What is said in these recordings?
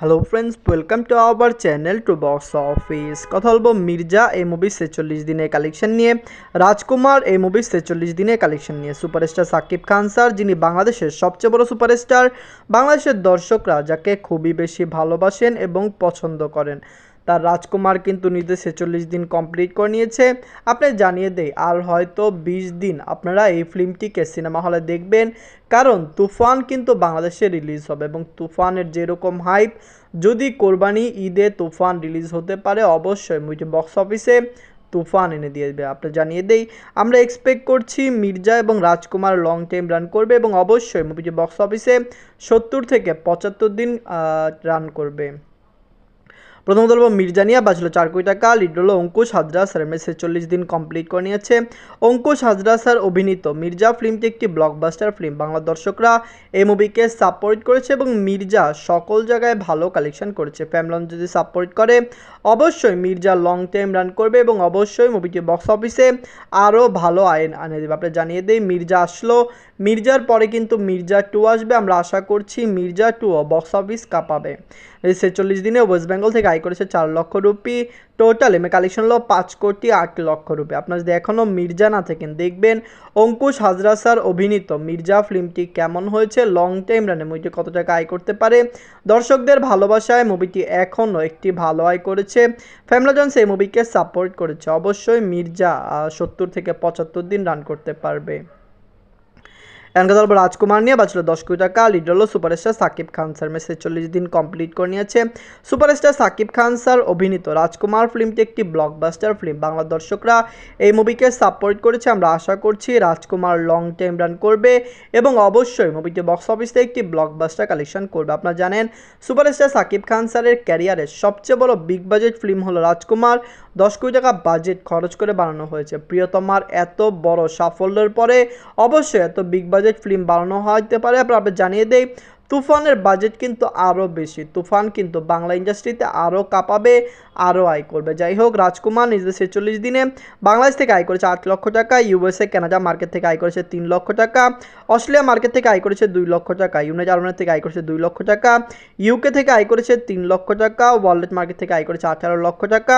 Hello friends, welcome to our channel to box office. কথা বলবো মির্জা এই মুভির 46 দিনের কালেকশন নিয়ে, রাজকুমার এই মুভির 46 দিনের কালেকশন নিয়ে। সুপারস্টার সাকিব খান স্যার, যিনি বাংলাদেশের সবচেয়ে বড় সুপারস্টার, বাংলাদেশের দর্শকরা যাকে খুবই বেশি ভালোবাসেন এবং পছন্দ করেন, তার রাজকুমার কিন্তু নিজে 46 দিন কমপ্লিট করে নিয়েছে। আপনি জানিয়ে দেই, আর হয়তো 20 দিন আপনারা এই ফিল্মটিকে সিনেমা হলে দেখবেন, কারণ তুফান কিন্তু বাংলাদেশে রিলিজ হবে এবং তুফানের যেরকম হাইপ, যদি কোরবানি ঈদে তুফান রিলিজ হতে পারে, অবশ্যই মুভিটি বক্স অফিসে তুফান এনে দিয়ে দেবে। আপনি জানিয়ে দেই, আমরা এক্সপেক্ট করছি মির্জা এবং রাজকুমার লং টাইম রান করবে এবং অবশ্যই মুভিটি বক্স অফিসে 70 থেকে 75 দিন রান করবে। প্রথমত বলবো মির্জা নিয়ে বাঁচলো 4 কোটি টাকা। লিড হলো অঙ্কুশ হাজরা স্যার, 46 দিন কমপ্লিট করে নিয়েছে। অঙ্কুশ হাজরা স্যার অভিনীত মির্জা ফিল্মটি একটি ব্লকবাস্টার ফিল্ম। বাংলা দর্শকরা এই মুভিকে সাপোর্ট করেছে এবং মির্জা সকল জায়গায় ভালো কালেকশন করেছে। ফ্যামিলি যদি সাপোর্ট করে, অবশ্যই মির্জা লং টাইম রান করবে এবং অবশ্যই মুভিটি বক্স অফিসে আরও ভালো আইন আনে দেবে। আপনি জানিয়ে দেই, মির্জা আসলো, মির্জার পরে কিন্তু মির্জা 2 আসবে। আমরা আশা করছি মির্জা 2ও বক্স অফিস কাঁপাবে। এই 46 দিনে ওয়েস্ট বেঙ্গল থেকে আয় করেছে 4 লক্ষ রুপি। টোটাল এমএ কালেকশন হলো 5 কোটি 8 লক্ষ রুপি। আপনারা যদি এখনও মির্জা না থাকেন, দেখবেন অঙ্কুশ হাজরা স্যার অভিনীত মির্জা ফিল্মটি কেমন হয়েছে, লং টাইম রানে মুভিটি কত টাকা আয় করতে পারে। দর্শকদের ভালোবাসায় মুভিটি এখনও একটি ভালো আয় করেছে। ফ্যামিলি জনস এই মুভিকে সাপোর্ট করেছে। অবশ্যই মির্জা 70 থেকে 75 দিন রান করতে পারবে। রাজকুমার নিয়ে বাঁচলো 10 কোটি টাকা। লিড হলো সুপারস্টার সাকিব খান স্যার, 46 দিন কমপ্লিট করে নিয়েছে। সুপারস্টার সাকিব খান স্যার অভিনীত রাজকুমার ফিল্মটি একটি ব্লকবাস্টার ফিল্ম। বাংলা দর্শকরা এই মুভিকে সাপোর্ট করেছে। আমরা আশা করছি রাজকুমার লং টাইম রান করবে এবং অবশ্যই মুভিটি বক্স অফিসে একটি ব্লকবাস্টার কালেকশন করবে। আপনারা জানেন, সুপারস্টার সাকিব খান স্যারের ক্যারিয়ারের সবচেয়ে বড় বিগ বাজেট ফিল্ম হলো রাজকুমার। 10 কোটি টাকা বাজেট খরচ করে বানানো হয়েছে। প্রিয়তমার এত বড় সাফল্যের পরে অবশ্যই এত বিগ বাজেট ফিল্ম বানানো হতে পারে। আপনারা জানিয়ে দেই, তুফানের বাজেট কিন্তু আরও বেশি। তুফান কিন্তু বাংলা ইন্ডাস্ট্রিতে আরও কাঁপাবে, আরও আয় করবে। যাই হোক, রাজকুমার নিজেদের 46 দিনে বাংলাদেশ থেকে আয় করেছে 8 লক্ষ টাকা। ইউএসএ কানাডা মার্কেট থেকে আয় করেছে 3 লক্ষ টাকা। অস্ট্রেলিয়া মার্কেট থেকে আয় করেছে 2 লক্ষ টাকা। ইউনাইটেড আরব থেকে আয় করেছে 2 লক্ষ টাকা। ইউকে থেকে আয় করেছে 3 লক্ষ টাকা। ওয়ার্ল্ড মার্কেট থেকে আয় করেছে 18 লক্ষ টাকা।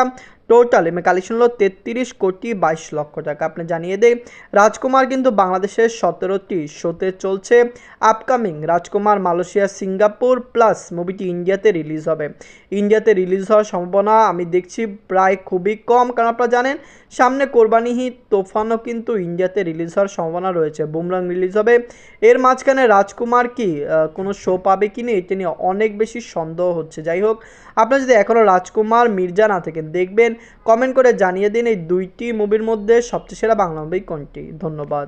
টোটাল এমএ কালেকশন হলো 33 কোটি 22 লক্ষ টাকা। আপনি জানিয়ে দেই, রাজকুমার কিন্তু বাংলাদেশের 17টি শোতে চলছে। আপকামিং রাজকুমার মালয়েশিয়া, সিঙ্গাপুর প্লাস মুভিটি ইন্ডিয়াতে রিলিজ হবে। ইন্ডিয়াতে রিলিজ হওয়ার সম্ভাবনা আমি দেখছি প্রায় খুবই কম, কারণ আপনারা জানেন সামনে কোরবানি ঈদ, তুফানও কিন্তু ইন্ডিয়াতে রিলিজ হওয়ার সম্ভাবনা রয়েছে। বুমরাং রিলিজ হবে। এর মাঝখানে রাজকুমার কি কোনো শো পাবে কি না, এটা নিয়ে অনেক বেশি সন্দেহ হচ্ছে। যাই হোক, আপনারা যদি এখনও রাজকুমার মির্জা না থাকেন, দেখবেন, কমেন্ট করে জানিয়ে দিন এই দুইটি মুভির মধ্যে সবচেয়ে সেরা বাংলা মুভি কোনটি। ধন্যবাদ।